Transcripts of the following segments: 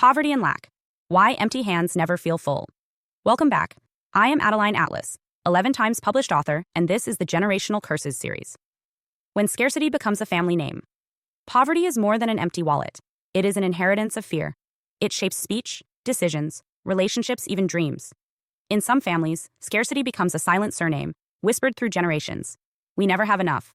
Poverty and lack. Why empty hands never feel full. Welcome back. I am Adeline Atlas, 11 times published author, and this is the Generational Curses series. When scarcity becomes a family name. Poverty is more than an empty wallet. It is an inheritance of fear. It shapes speech, decisions, relationships, even dreams. In some families, scarcity becomes a silent surname, whispered through generations. We never have enough.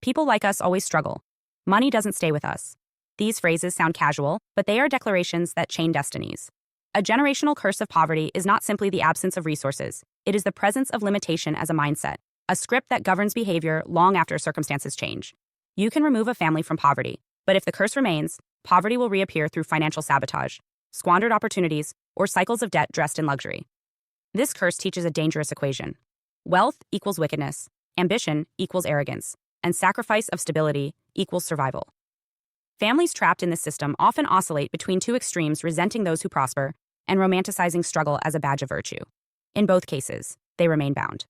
People like us always struggle. Money doesn't stay with us. These phrases sound casual, but they are declarations that chain destinies. A generational curse of poverty is not simply the absence of resources. It is the presence of limitation as a mindset, a script that governs behavior long after circumstances change. You can remove a family from poverty, but if the curse remains, poverty will reappear through financial sabotage, squandered opportunities, or cycles of debt dressed in luxury. This curse teaches a dangerous equation. Wealth equals wickedness, ambition equals arrogance, and sacrifice of stability equals survival. Families trapped in this system often oscillate between two extremes, resenting those who prosper and romanticizing struggle as a badge of virtue. In both cases, they remain bound.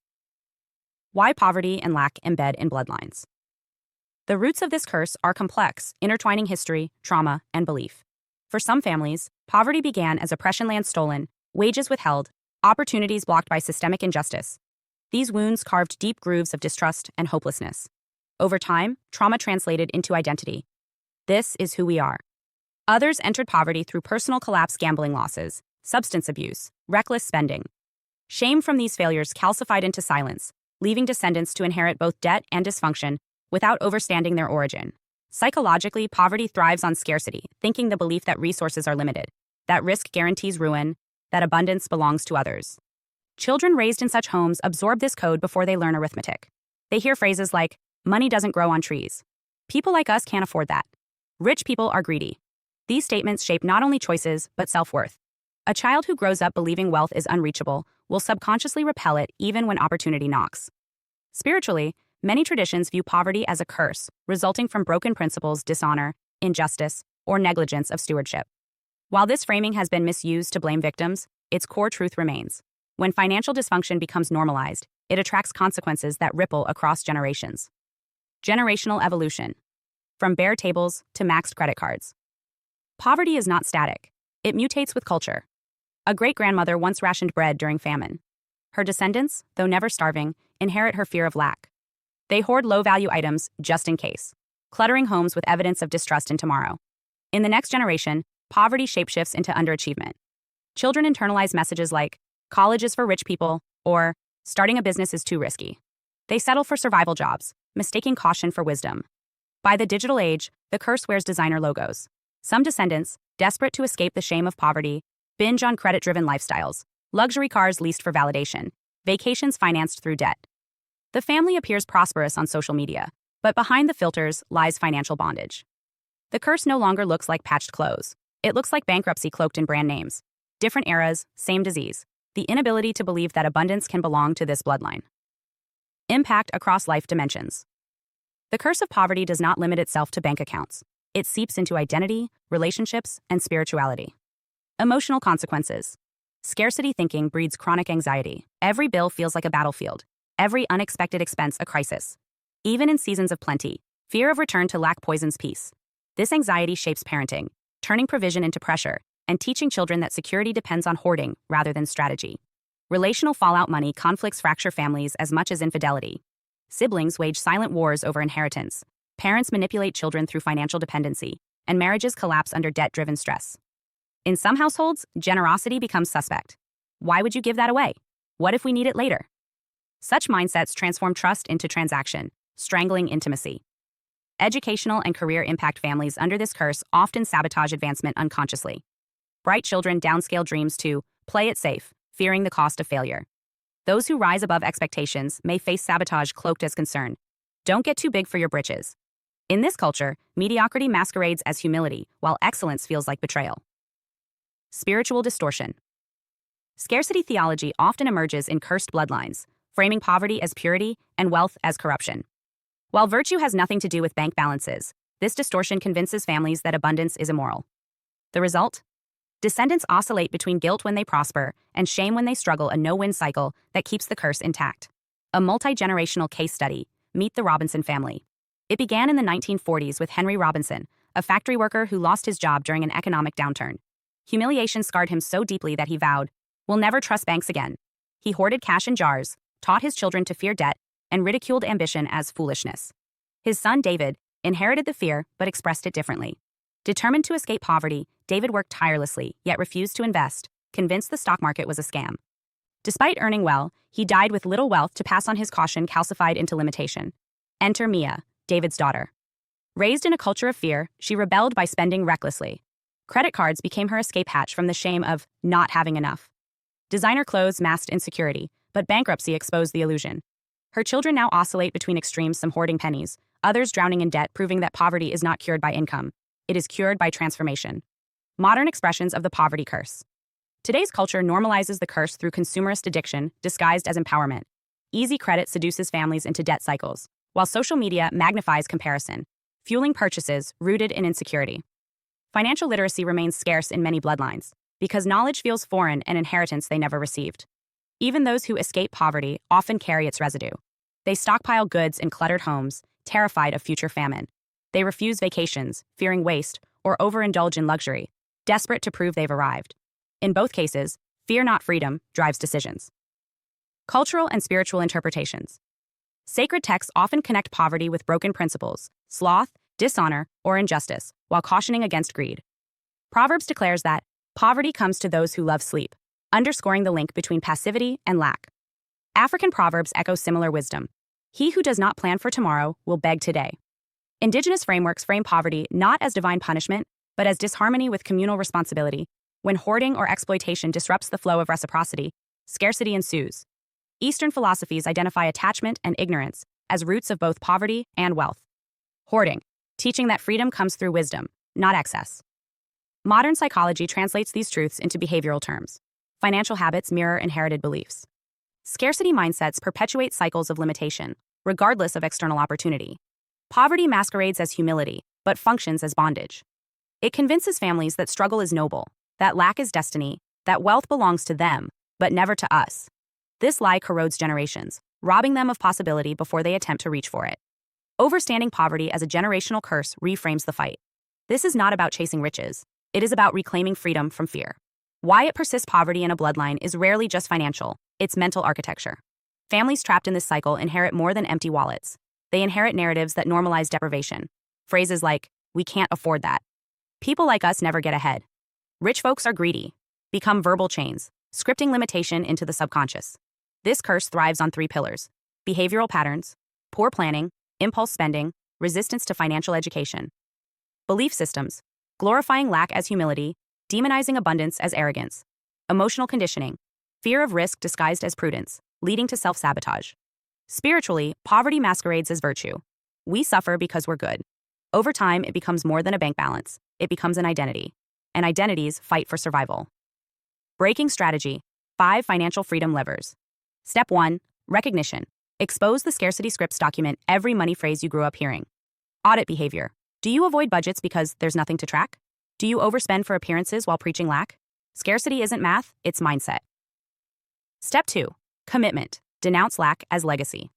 Why poverty and lack embed in bloodlines? The roots of this curse are complex, intertwining history, trauma, and belief. For some families, poverty began as oppression, land stolen, wages withheld, opportunities blocked by systemic injustice. These wounds carved deep grooves of distrust and hopelessness. Over time, trauma translated into identity. This is who we are. Others entered poverty through personal collapse, gambling losses, substance abuse, reckless spending. Shame from these failures calcified into silence, leaving descendants to inherit both debt and dysfunction without understanding their origin. Psychologically, poverty thrives on scarcity, thinking the belief that resources are limited, that risk guarantees ruin, that abundance belongs to others. Children raised in such homes absorb this code before they learn arithmetic. They hear phrases like, "Money doesn't grow on trees." "People like us can't afford that." "Rich people are greedy." These statements shape not only choices, but self-worth. A child who grows up believing wealth is unreachable will subconsciously repel it even when opportunity knocks. Spiritually, many traditions view poverty as a curse, resulting from broken principles, dishonor, injustice, or negligence of stewardship. While this framing has been misused to blame victims, its core truth remains. When financial dysfunction becomes normalized, it attracts consequences that ripple across generations. Generational evolution. From bare tables to maxed credit cards. Poverty is not static. It mutates with culture. A great-grandmother once rationed bread during famine. Her descendants, though never starving, inherit her fear of lack. They hoard low-value items just in case, cluttering homes with evidence of distrust in tomorrow. In the next generation, poverty shapeshifts into underachievement. Children internalize messages like, "College is for rich people," or "Starting a business is too risky." They settle for survival jobs, mistaking caution for wisdom. By the digital age, the curse wears designer logos. Some descendants, desperate to escape the shame of poverty, binge on credit-driven lifestyles, luxury cars leased for validation, vacations financed through debt. The family appears prosperous on social media, but behind the filters lies financial bondage. The curse no longer looks like patched clothes. It looks like bankruptcy cloaked in brand names. Different eras, same disease. The inability to believe that abundance can belong to this bloodline. Impact across life dimensions. The curse of poverty does not limit itself to bank accounts. It seeps into identity, relationships, and spirituality. Emotional consequences. Scarcity thinking breeds chronic anxiety. Every bill feels like a battlefield. Every unexpected expense a crisis. Even in seasons of plenty, fear of return to lack poisons peace. This anxiety shapes parenting, turning provision into pressure, and teaching children that security depends on hoarding rather than strategy. Relational fallout. Money conflicts fracture families as much as infidelity. Siblings wage silent wars over inheritance. Parents manipulate children through financial dependency, and marriages collapse under debt-driven stress. In some households, generosity becomes suspect. Why would you give that away? What if we need it later? Such mindsets transform trust into transaction, strangling intimacy. Educational and career impact. Families under this curse often sabotage advancement unconsciously. Bright children downscale dreams to play it safe, fearing the cost of failure. Those who rise above expectations may face sabotage cloaked as concern. Don't get too big for your britches. In this culture, mediocrity masquerades as humility, while excellence feels like betrayal. Spiritual distortion. Scarcity theology often emerges in cursed bloodlines, framing poverty as purity and wealth as corruption. While virtue has nothing to do with bank balances, this distortion convinces families that abundance is immoral. The result? Descendants oscillate between guilt when they prosper and shame when they struggle, a no-win cycle that keeps the curse intact. A multi-generational case study. Meet the Robinson family. It began in the 1940s with Henry Robinson, a factory worker who lost his job during an economic downturn. Humiliation scarred him so deeply that he vowed, "We'll never trust banks again." He hoarded cash in jars, taught his children to fear debt, and ridiculed ambition as foolishness. His son, David, inherited the fear but expressed it differently. Determined to escape poverty, David worked tirelessly, yet refused to invest, convinced the stock market was a scam. Despite earning well, he died with little wealth to pass on his caution calcified into limitation. Enter Mia, David's daughter. Raised in a culture of fear, she rebelled by spending recklessly. Credit cards became her escape hatch from the shame of not having enough. Designer clothes masked insecurity, but bankruptcy exposed the illusion. Her children now oscillate between extremes, some hoarding pennies, others drowning in debt, proving that poverty is not cured by income. It is cured by transformation. Modern expressions of the poverty curse. Today's culture normalizes the curse through consumerist addiction disguised as empowerment. Easy credit seduces families into debt cycles, while social media magnifies comparison, fueling purchases rooted in insecurity. Financial literacy remains scarce in many bloodlines because knowledge feels foreign and inheritance they never received. Even those who escape poverty often carry its residue. They stockpile goods in cluttered homes, terrified of future famine. They refuse vacations, fearing waste, or overindulge in luxury, desperate to prove they've arrived. In both cases, fear not freedom drives decisions. Cultural and spiritual interpretations. Sacred texts often connect poverty with broken principles, sloth, dishonor, or injustice, while cautioning against greed. Proverbs declares that poverty comes to those who love sleep, underscoring the link between passivity and lack. African proverbs echo similar wisdom. He who does not plan for tomorrow will beg today. Indigenous frameworks frame poverty not as divine punishment, but as disharmony with communal responsibility. When hoarding or exploitation disrupts the flow of reciprocity, scarcity ensues. Eastern philosophies identify attachment and ignorance as roots of both poverty and wealth. Hoarding, teaching that freedom comes through wisdom, not excess. Modern psychology translates these truths into behavioral terms. Financial habits mirror inherited beliefs. Scarcity mindsets perpetuate cycles of limitation, regardless of external opportunity. Poverty masquerades as humility, but functions as bondage. It convinces families that struggle is noble, that lack is destiny, that wealth belongs to them, but never to us. This lie corrodes generations, robbing them of possibility before they attempt to reach for it. Overstanding poverty as a generational curse reframes the fight. This is not about chasing riches. It is about reclaiming freedom from fear. Why it persists poverty in a bloodline is rarely just financial, it's mental architecture. Families trapped in this cycle inherit more than empty wallets. They inherit narratives that normalize deprivation. Phrases like, "We can't afford that." "People like us never get ahead." "Rich folks are greedy." Become verbal chains, scripting limitation into the subconscious. This curse thrives on three pillars: behavioral patterns, poor planning, impulse spending, resistance to financial education. Belief systems, glorifying lack as humility, demonizing abundance as arrogance. Emotional conditioning, fear of risk disguised as prudence, leading to self-sabotage. Spiritually, poverty masquerades as virtue. We suffer because we're good. Over time, it becomes more than a bank balance. It becomes an identity. And identities fight for survival. Breaking strategy, 5 financial freedom levers. Step 1, recognition. Expose the scarcity scripts, document every money phrase you grew up hearing. Audit behavior. Do you avoid budgets because there's nothing to track? Do you overspend for appearances while preaching lack? Scarcity isn't math, it's mindset. Step 2, commitment. Denounce lack as legacy.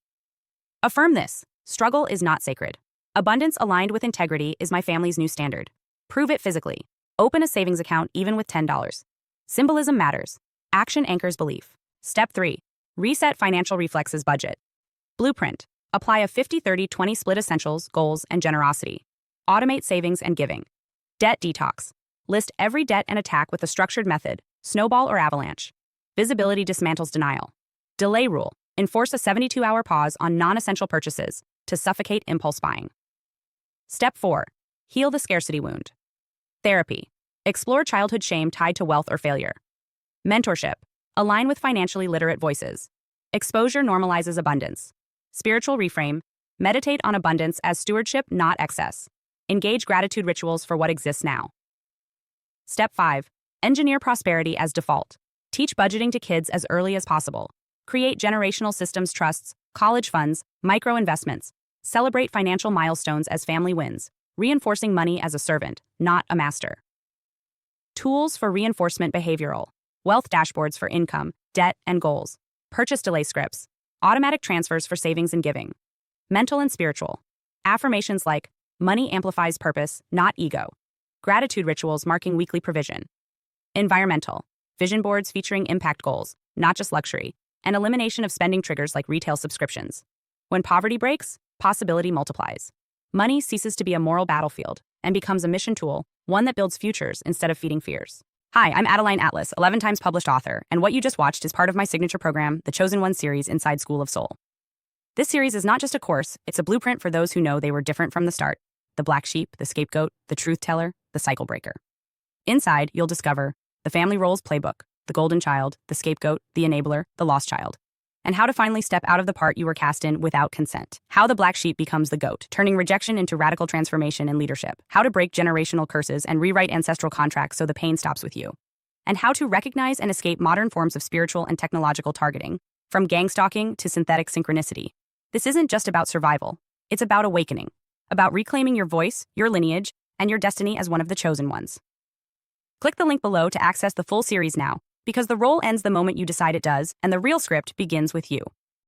Affirm this: struggle is not sacred. Abundance aligned with integrity is my family's new standard. Prove it physically. Open a savings account even with $10. Symbolism matters. Action anchors belief. Step 3, reset financial reflexes budget. Blueprint. Apply a 50-30-20 split: essentials, goals, and generosity. Automate savings and giving. Debt detox. List every debt and attack with a structured method: snowball or avalanche. Visibility dismantles denial. Delay rule. Enforce a 72-hour pause on non-essential purchases to suffocate impulse buying. Step 4, heal the scarcity wound. Therapy. Explore childhood shame tied to wealth or failure. Mentorship. Align with financially literate voices. Exposure normalizes abundance. Spiritual reframe. Meditate on abundance as stewardship, not excess. Engage gratitude rituals for what exists now. Step 5, engineer prosperity as default. Teach budgeting to kids as early as possible. Create generational systems: trusts, college funds, micro investments. Celebrate financial milestones as family wins, reinforcing money as a servant, not a master. Tools for reinforcement: behavioral. Wealth dashboards for income, debt, and goals. Purchase delay scripts. Automatic transfers for savings and giving. Mental and spiritual. Affirmations like, "Money amplifies purpose, not ego." Gratitude rituals marking weekly provision. Environmental. Vision boards featuring impact goals, not just luxury, and elimination of spending triggers like retail subscriptions. When poverty breaks, possibility multiplies. Money ceases to be a moral battlefield and becomes a mission tool, one that builds futures instead of feeding fears. Hi, I'm Adeline Atlas, 11 times published author, and what you just watched is part of my signature program, the Chosen One series inside School of Soul. This series is not just a course, it's a blueprint for those who know they were different from the start. The black sheep, the scapegoat, the truth teller, the cycle breaker. Inside, you'll discover the family roles playbook, the golden child, the scapegoat, the enabler, the lost child, and how to finally step out of the part you were cast in without consent. How the black sheep becomes the goat, turning rejection into radical transformation and leadership. How to break generational curses and rewrite ancestral contracts so the pain stops with you. And how to recognize and escape modern forms of spiritual and technological targeting, from gang stalking to synthetic synchronicity. This isn't just about survival. It's about awakening, about reclaiming your voice, your lineage, and your destiny as one of the chosen ones. Click the link below to access the full series now, because the role ends the moment you decide it does, and the real script begins with you.